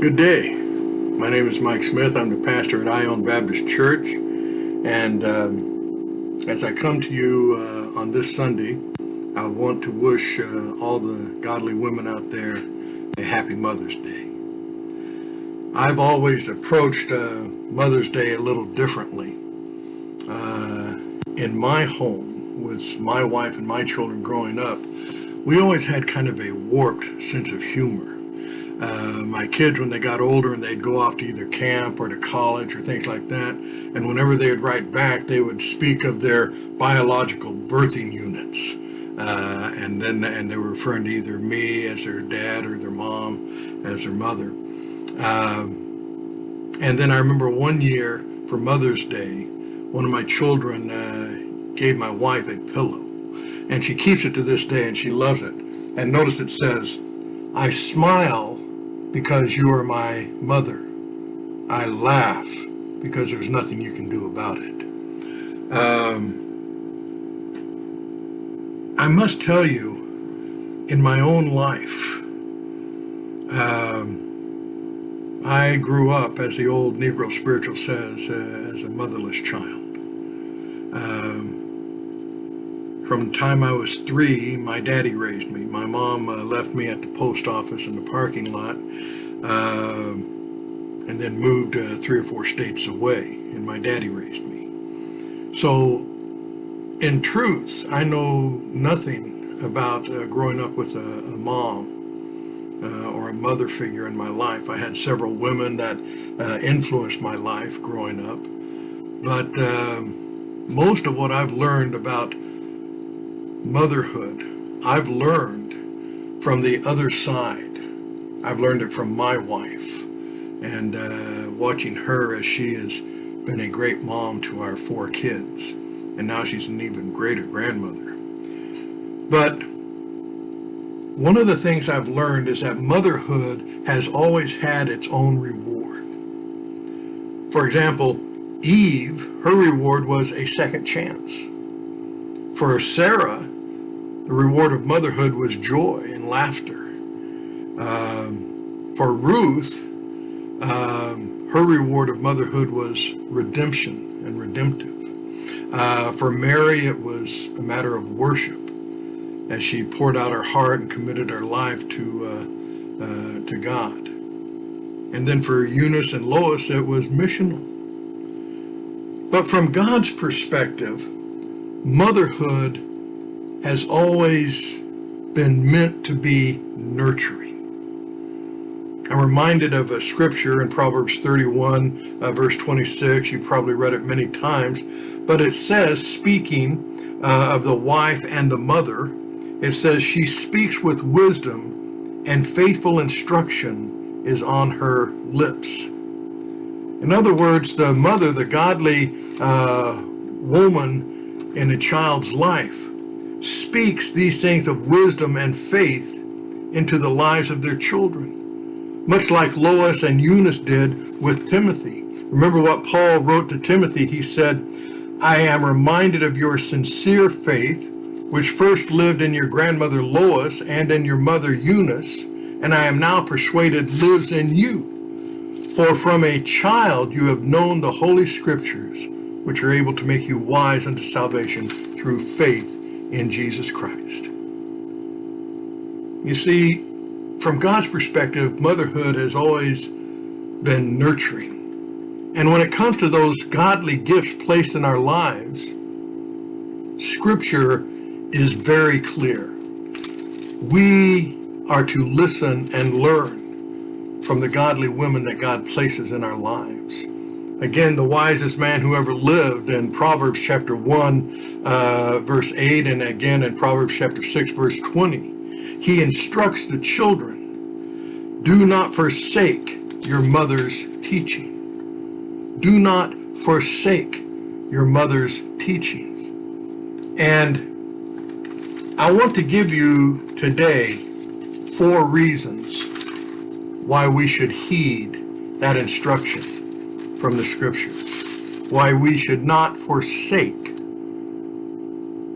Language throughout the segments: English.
Good day. My name is Mike Smith. I'm the pastor at Ione Baptist Church. And as I come to you on this Sunday, I want to wish all the godly women out there a happy Mother's Day. I've always approached Mother's Day a little differently. In my home, with my wife and my children growing up, we always had kind of a warped sense of humor. My kids, when they got older and they'd go off to either camp or to college or things like that, and whenever they would write back, they would speak of their biological birthing units. And they were referring to either me as their dad or their mom as their mother. And then I remember one year for Mother's Day, one of my children gave my wife a pillow. And she keeps it to this day and she loves it. And notice it says, "I smile because you are my mother. I laugh because there's nothing you can do about it." I must tell you, in my own life, I grew up, as the old Negro spiritual says, as a motherless child. From the time I was 3, my daddy raised me. My mom left me at the post office in the parking lot and then moved 3 or 4 states away, and my daddy raised me. So, in truth, I know nothing about growing up with a mom or a mother figure in my life. I had several women that influenced my life growing up, but most of what I've learned about motherhood, I've learned from the other side. I've learned it from my wife, and watching her as she has been a great mom to our 4 kids, and now she's an even greater grandmother. But one of the things I've learned is that motherhood has always had its own reward. For example, Eve, her reward was a second chance. For Sarah, the reward of motherhood was joy and laughter. For Ruth, her reward of motherhood was redemption and redemptive. For Mary, it was a matter of worship as she poured out her heart and committed her life to God. And then for Eunice and Lois, it was missional. But from God's perspective, motherhood has always been meant to be nurturing. I'm reminded of a scripture in Proverbs 31, verse 26. You've probably read it many times, but it says, speaking of the wife and the mother, it says, "She speaks with wisdom, and faithful instruction is on her lips." In other words, the mother, the godly woman in a child's life, speaks these things of wisdom and faith into the lives of their children, much like Lois and Eunice did with Timothy. Remember what Paul wrote to Timothy. He said, "I am reminded of your sincere faith, which first lived in your grandmother Lois and in your mother Eunice, and I am now persuaded lives in you. For from a child you have known the Holy Scriptures, which are able to make you wise unto salvation through faith in Jesus Christ." You see, from God's perspective, motherhood has always been nurturing. And when it comes to those godly gifts placed in our lives, Scripture is very clear. We are to listen and learn from the godly women that God places in our lives. Again, the wisest man who ever lived in Proverbs chapter 1, verse 8, and again in Proverbs chapter 6, verse 20, he instructs the children, "Do not forsake your mother's teaching." Do not forsake your mother's teachings. And I want to give you today 4 reasons why we should heed that instruction from the Scriptures, why we should not forsake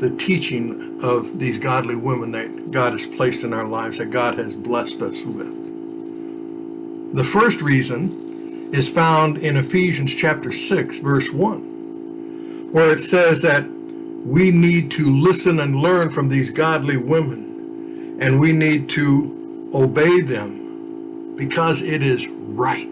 the teaching of these godly women that God has placed in our lives, that God has blessed us with. The first reason is found in Ephesians chapter 6, verse 1, where it says that we need to listen and learn from these godly women, and we need to obey them because it is right.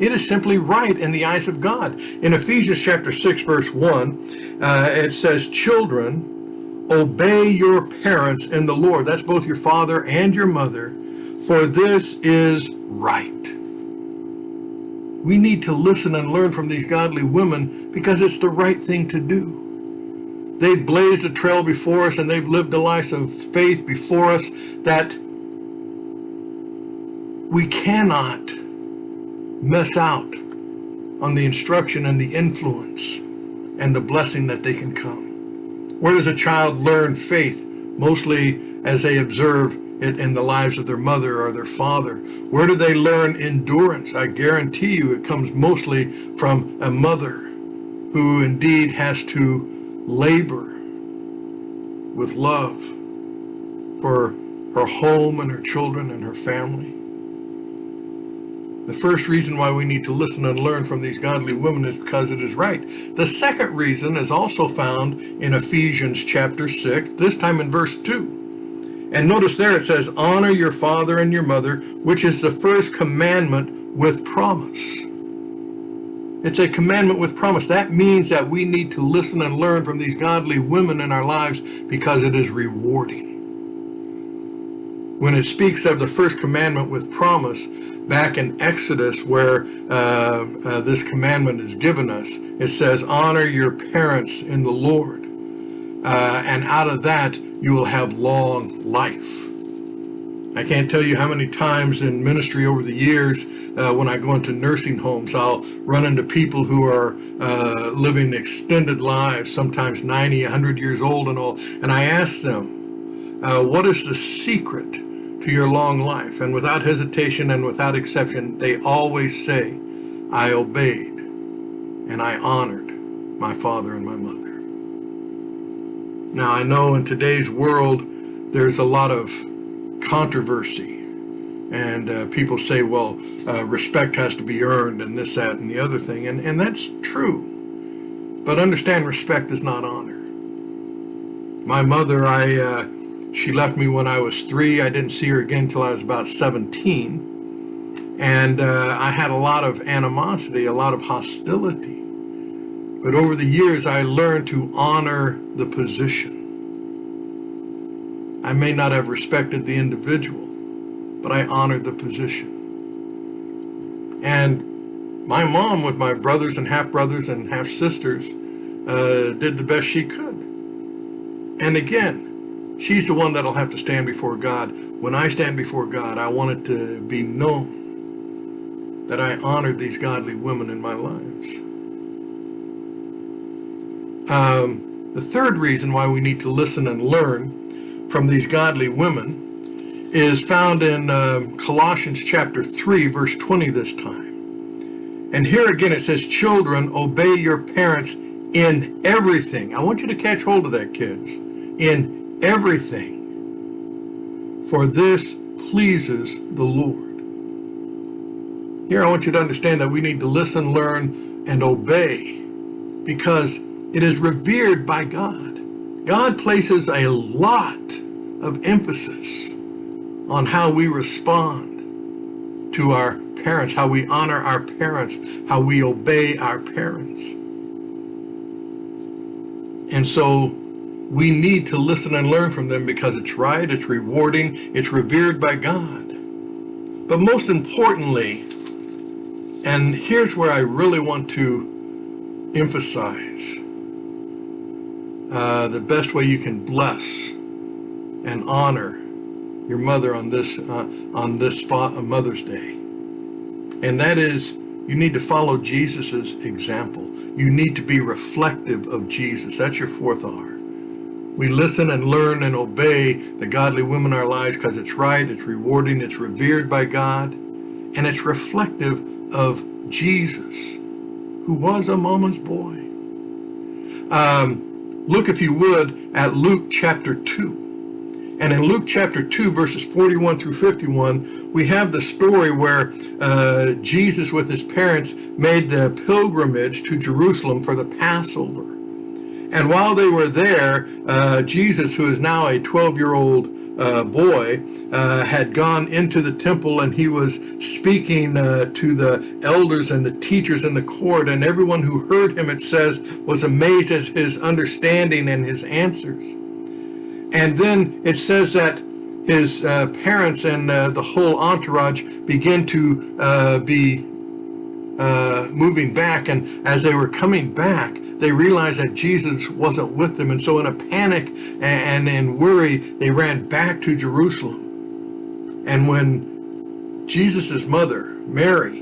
It is simply right in the eyes of God. In Ephesians chapter 6, verse 1, it says, children, obey your parents in the Lord. That's both your father and your mother, for this is right. We need to listen and learn from these godly women because it's the right thing to do. They've blazed a trail before us, and they've lived a life of faith before us that we cannot miss out on the instruction and the influence and the blessing that they can come. Where does a child learn faith? Mostly as they observe it in the lives of their mother or their father. Where do they learn endurance? I guarantee you it comes mostly from a mother who indeed has to labor with love for her home and her children and her family. The first reason why we need to listen and learn from these godly women is because it is right. The second reason is also found in Ephesians chapter 6, this time in verse 2. And notice there it says, honor your father and your mother, which is the first commandment with promise. It's a commandment with promise. That means that we need to listen and learn from these godly women in our lives because it is rewarding. When it speaks of the first commandment with promise, back in Exodus where this commandment is given us, it says, honor your parents in the Lord. And out of that, you will have long life. I can't tell you how many times in ministry over the years, when I go into nursing homes, I'll run into people who are living extended lives, sometimes 90, 100 years old and all. And I ask them, what is the secret to your long life? And without hesitation and without exception, they always say, I obeyed and I honored my father and my mother. Now, I know in today's world, there's a lot of controversy. And people say, well, respect has to be earned and this, that, and the other thing. And that's true. But understand, respect is not honor. My mother, she left me when I was 3. I didn't see her again until I was about 17. And I had a lot of animosity, a lot of hostility. But over the years, I learned to honor the position. I may not have respected the individual, but I honored the position. And my mom, with my brothers and half-brothers and half-sisters, did the best she could. And again, she's the one that'll have to stand before God. When I stand before God, I want it to be known that I honored these godly women in my lives. The third reason why we need to listen and learn from these godly women is found in Colossians chapter 3, verse 20 this time. And here again it says, children, obey your parents in everything. I want you to catch hold of that, kids. In everything. For this pleases the Lord. Here I want you to understand that we need to listen, learn, and obey because it is revered by God. God places a lot of emphasis on how we respond to our parents, how we honor our parents, how we obey our parents. And so we need to listen and learn from them because it's right, it's rewarding, it's revered by God. But most importantly, and here's where I really want to emphasize, the best way you can bless and honor your mother on this Mother's Day. And that is, you need to follow Jesus's example. You need to be reflective of Jesus. That's your fourth R. We listen and learn and obey the godly women in our lives because it's right, it's rewarding, it's revered by God, and it's reflective of Jesus, who was a mama's boy. Look, if you would, at Luke chapter 2. And in Luke chapter 2, verses 41 through 51, we have the story where Jesus with his parents made the pilgrimage to Jerusalem for the Passover. And while they were there, Jesus, who is now a 12-year-old boy, had gone into the temple, and he was speaking to the elders and the teachers in the court, and everyone who heard him, it says, was amazed at his understanding and his answers. And then it says that his parents and the whole entourage began to be moving back, and as they were coming back, they realized that Jesus wasn't with them, and so in a panic and in worry, they ran back to Jerusalem. And when Jesus' mother, Mary,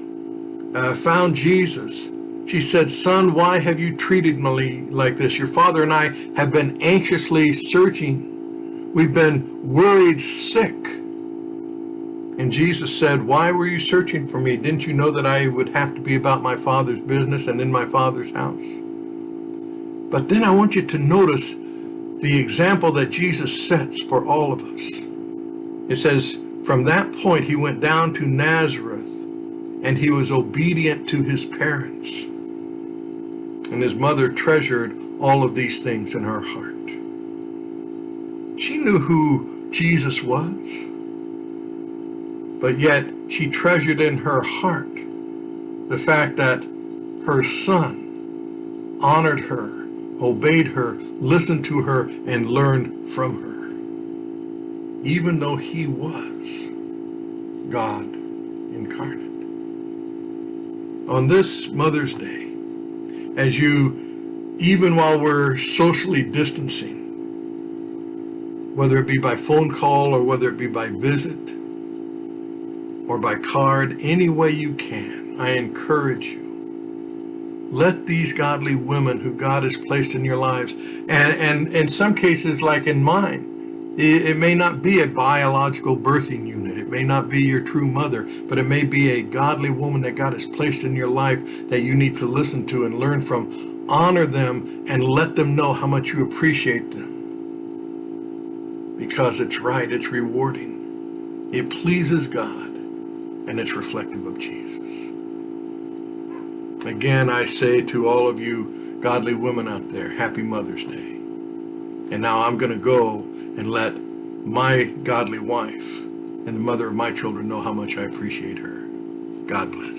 found Jesus, she said, "Son, why have you treated me like this? Your father and I have been anxiously searching. We've been worried sick." And Jesus said, "Why were you searching for me? Didn't you know that I would have to be about my Father's business and in my Father's house?" But then I want you to notice the example that Jesus sets for all of us. It says, from that point he went down to Nazareth, and he was obedient to his parents. And his mother treasured all of these things in her heart. She knew who Jesus was, but yet she treasured in her heart the fact that her son honored her, obeyed her, listened to her, and learned from her, even though he was God incarnate. On this Mother's Day, as you, even while we're socially distancing, whether it be by phone call or whether it be by visit or by card, any way you can, I encourage you, let these godly women who God has placed in your lives, and in some cases, like in mine, it may not be a biological birthing unit. It may not be your true mother, but it may be a godly woman that God has placed in your life that you need to listen to and learn from. Honor them and let them know how much you appreciate them. Because it's right, it's rewarding. It pleases God, and it's reflective of Jesus. Again, I say to all of you godly women out there, happy Mother's Day. And now I'm going to go and let my godly wife and the mother of my children know how much I appreciate her. God bless.